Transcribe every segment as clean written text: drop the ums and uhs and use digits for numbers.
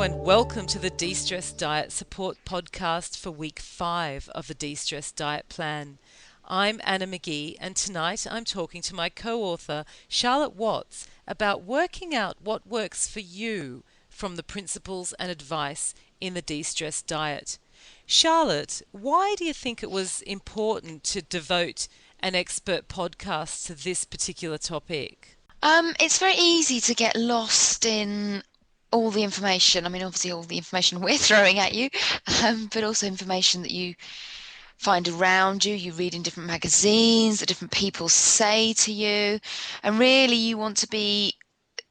and welcome to the De-Stress Diet Support Podcast for Week 5 of the De-Stress Diet Plan. I'm Anna McGee, and tonight I'm talking to my co-author, Charlotte Watts, about working out what works for you from the principles and advice in the De-Stress Diet. Charlotte, why do you think it was important to devote an expert podcast to this particular topic? It's very easy to get lost in all the information. I mean, obviously all the information we're throwing at you, but also information that you find around you, you read in different magazines, that different people say to you. And really you want to be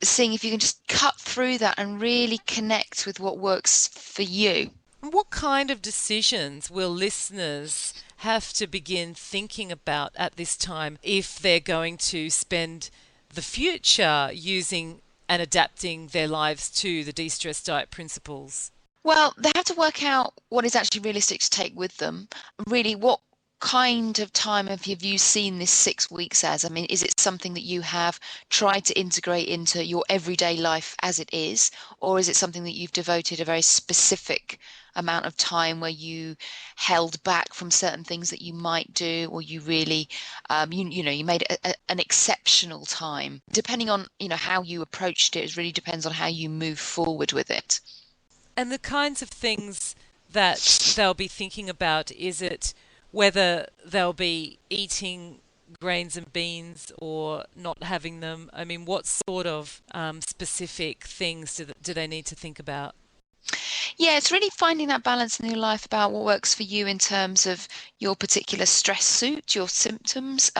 seeing if you can just cut through that and really connect with what works for you. What kind of decisions will listeners have to begin thinking about at this time if they're going to spend the future using and adapting their lives to the de-stress diet principles? Well, they have to work out what is actually realistic to take with them. Really, what kind of time have you seen this 6 weeks as? I mean, is it something that you have tried to integrate into your everyday life as it is, or is it something that you've devoted a very specific amount of time where you held back from certain things that you might do, or you really, you made it an exceptional time? Depending on, how you approached it really depends on how you move forward with it. And the kinds of things that they'll be thinking about, is it whether they'll be eating grains and beans or not having them? I mean, what sort of specific things do they need to think about? Yeah, it's really finding that balance in your life about what works for you in terms of your particular stress suit, your symptoms,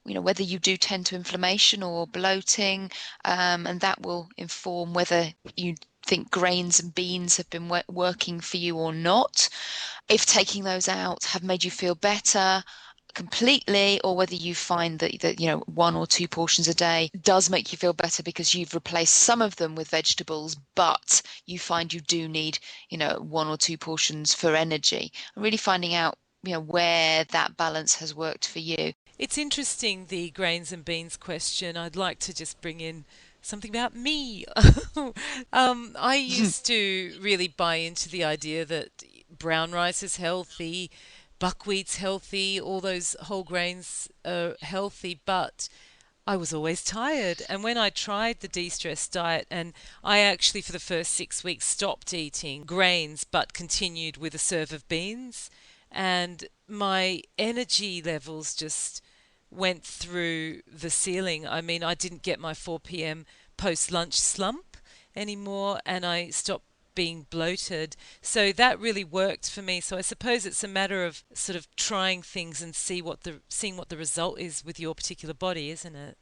whether you do tend to inflammation or bloating, and that will inform whether you think grains and beans have been working for you or not. If taking those out have made you feel better completely, or whether you find that 1 or 2 portions a day does make you feel better because you've replaced some of them with vegetables, but you find you do need 1 or 2 portions for energy. And really finding out where that balance has worked for you. It's interesting, the grains and beans question. I'd like to just bring in something about me. I used to really buy into the idea that brown rice is healthy, buckwheat's healthy, all those whole grains are healthy, but I was always tired. And when I tried the de-stress diet, and I actually for the first 6 weeks stopped eating grains but continued with a serve of beans, and my energy levels just went through the ceiling. I mean, I didn't get my 4 p.m. post-lunch slump anymore, and I stopped being bloated. So that really worked for me. So I suppose it's a matter of sort of trying things and seeing what the result is with your particular body, isn't it?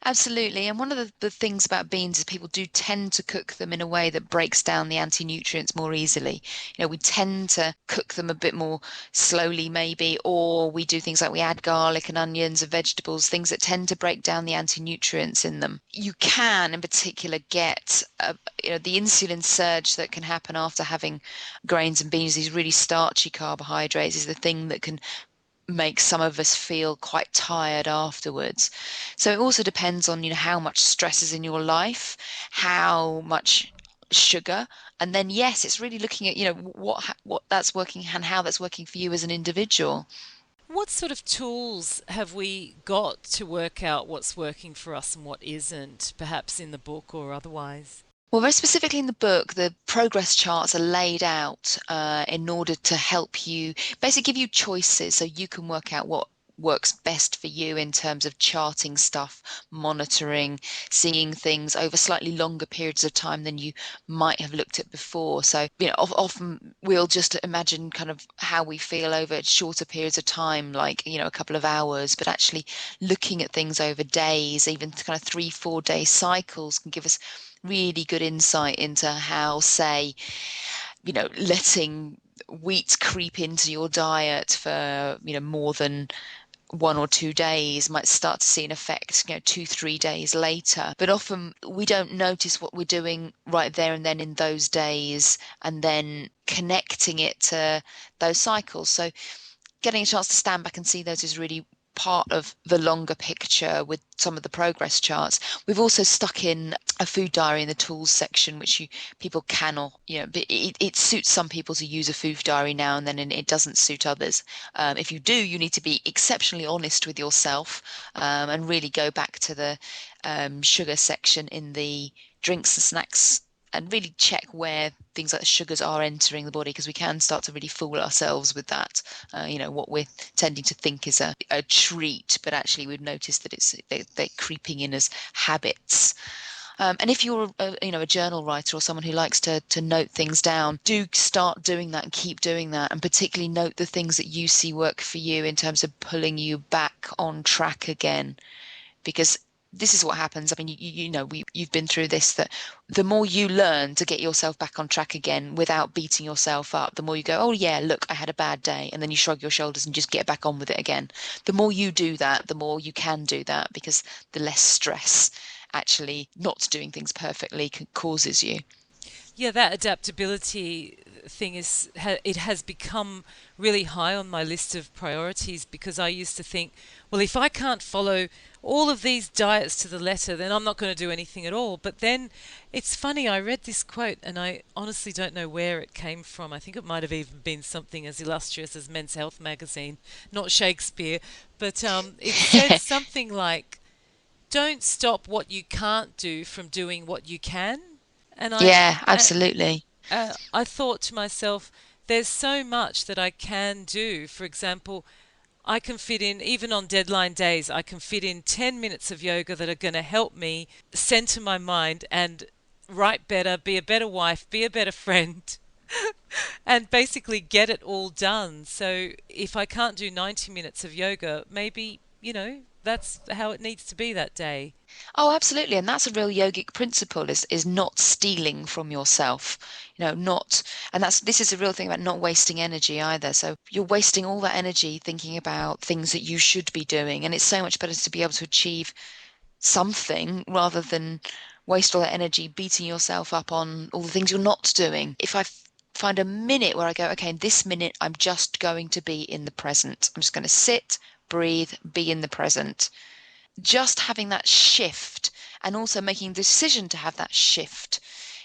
Absolutely. And one of the things about beans is people do tend to cook them in a way that breaks down the anti-nutrients more easily. We tend to cook them a bit more slowly maybe, or we do things like we add garlic and onions and vegetables, things that tend to break down the anti-nutrients in them. You can in particular get the insulin surge that can happen after having grains and beans, these really starchy carbohydrates, is the thing that can make some of us feel quite tired afterwards. So it also depends on how much stress is in your life, how much sugar, and then yes, it's really looking at what that's working and how that's working for you as an individual. What sort of tools have we got to work out what's working for us and what isn't, perhaps in the book or otherwise? Well, very specifically in the book, the progress charts are laid out in order to help you basically give you choices so you can work out what works best for you in terms of charting stuff, monitoring, seeing things over slightly longer periods of time than you might have looked at before. So, often we'll just imagine kind of how we feel over shorter periods of time, like, a couple of hours, but actually looking at things over days, even kind of 3-4 day cycles can give us really good insight into how, say, letting wheat creep into your diet for, more than 1 or 2 days might start to see an effect, 2-3 days later. But often we don't notice what we're doing right there and then in those days, and then connecting it to those cycles. So getting a chance to stand back and see those is really part of the longer picture with some of the progress charts. We've also stuck in a food diary in the tools section, which people can, or it suits some people to use a food diary now and then, and it doesn't suit others. If you do, you need to be exceptionally honest with yourself, and really go back to the sugar section in the drinks and snacks and really check where things like sugars are entering the body, because we can start to really fool ourselves with that. What we're tending to think is a treat, but actually we've noticed that they're creeping in as habits. And if you're a journal writer or someone who likes to note things down, do start doing that and keep doing that, and particularly note the things that you see work for you in terms of pulling you back on track again. Because this is what happens. I mean, you've been through this, that the more you learn to get yourself back on track again without beating yourself up, the more you go, oh yeah, look, I had a bad day, and then you shrug your shoulders and just get back on with it again. The more you do that, the more you can do that, because the less stress actually not doing things perfectly causes you. Yeah, that adaptability thing it has become really high on my list of priorities, because I used to think, well, if I can't follow all of these diets to the letter, then I'm not going to do anything at all. But then it's funny, I read this quote and I honestly don't know where it came from. I think it might have even been something as illustrious as Men's Health magazine, not Shakespeare, but it said something like, don't stop what you can't do from doing what you can. And Yeah, absolutely. I thought to myself, there's so much that I can do. For example, I can fit in, even on deadline days, I can fit in 10 minutes of yoga that are going to help me center my mind and write better, be a better wife, be a better friend, and basically get it all done. So if I can't do 90 minutes of yoga, maybe, that's how it needs to be that day. Oh, absolutely. And that's a real yogic principle, is not stealing from yourself. Not, and this is a real thing about not wasting energy either. So you're wasting all that energy thinking about things that you should be doing. And it's so much better to be able to achieve something rather than waste all that energy beating yourself up on all the things you're not doing. If I find a minute where I go, okay, in this minute, I'm just going to be in the present. I'm just going to sit, breathe, be in the present. Just having that shift, and also making the decision to have that shift,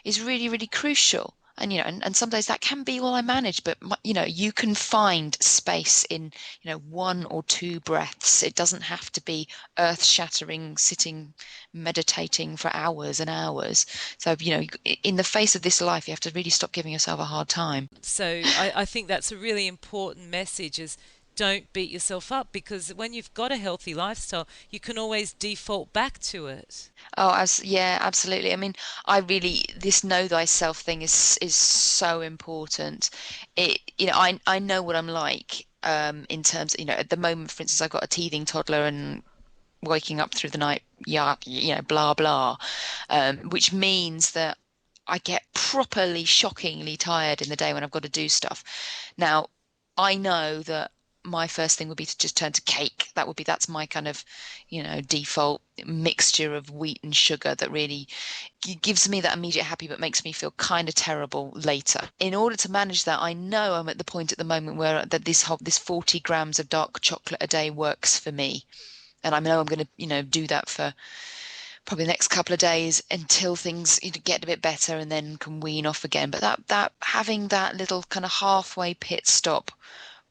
is really, really crucial. And some days that can be all I manage, but you can find space in, one or two breaths. It doesn't have to be earth shattering, sitting, meditating for hours and hours. So, in the face of this life, you have to really stop giving yourself a hard time. So I think that's a really important message, is don't beat yourself up, because when you've got a healthy lifestyle, you can always default back to it. Oh, yeah, absolutely. I mean, this know thyself thing is so important. I know what I'm like, in terms, at the moment, for instance, I've got a teething toddler and waking up through the night, yeah, blah, blah, which means that I get properly shockingly tired in the day when I've got to do stuff. Now, I know that my first thing would be to just turn to cake. That's my kind of, default mixture of wheat and sugar that really gives me that immediate happy, but makes me feel kind of terrible later. In order to manage that, I know I'm at the point at the moment where this 40 grams of dark chocolate a day works for me. And I know I'm going to, do that for probably the next couple of days until things get a bit better, and then can wean off again. But that having that little kind of halfway pit stop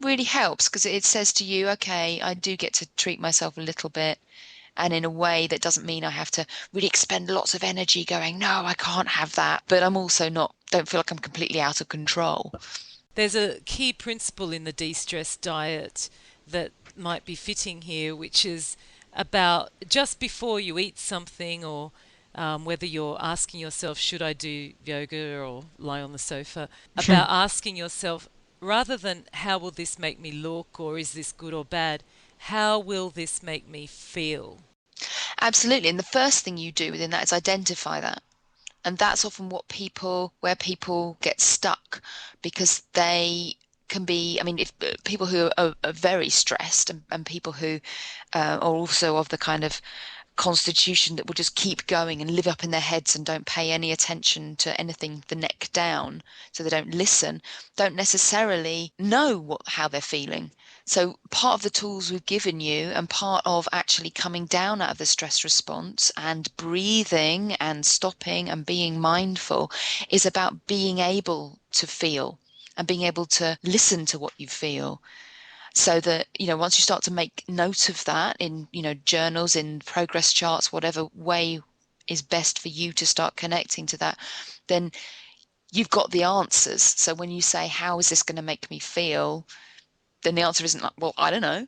really helps, because it says to you, okay, I do get to treat myself a little bit, and in a way that doesn't mean I have to really expend lots of energy going, no, I can't have that. But I'm also don't feel like I'm completely out of control. There's a key principle in the de-stress diet that might be fitting here, which is about just before you eat something, or whether you're asking yourself, should I do yoga or lie on the sofa, about asking yourself, rather than how will this make me look, or is this good or bad, how will this make me feel? Absolutely. And the first thing you do within that is identify that. And that's often where people get stuck, because they can be, I mean, if people who are very stressed, and people who are also of the kind of constitution that will just keep going and live up in their heads and don't pay any attention to anything the neck down, so they don't listen, don't necessarily know how they're feeling. So part of the tools we've given you, and part of actually coming down out of the stress response and breathing and stopping and being mindful, is about being able to feel and being able to listen to what you feel. So that, once you start to make note of that in, journals, in progress charts, whatever way is best for you to start connecting to that, then you've got the answers. So when you say, how is this going to make me feel? Then the answer isn't like, well, I don't know.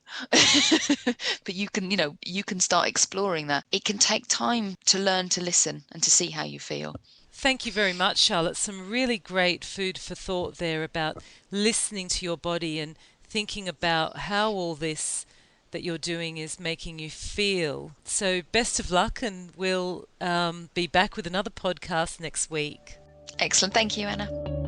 But you can start exploring that. It can take time to learn to listen and to see how you feel. Thank you very much, Charlotte. Some really great food for thought there about listening to your body and thinking about how all this that you're doing is making you feel. So, best of luck, and we'll be back with another podcast next week. Excellent. Thank you, Anna.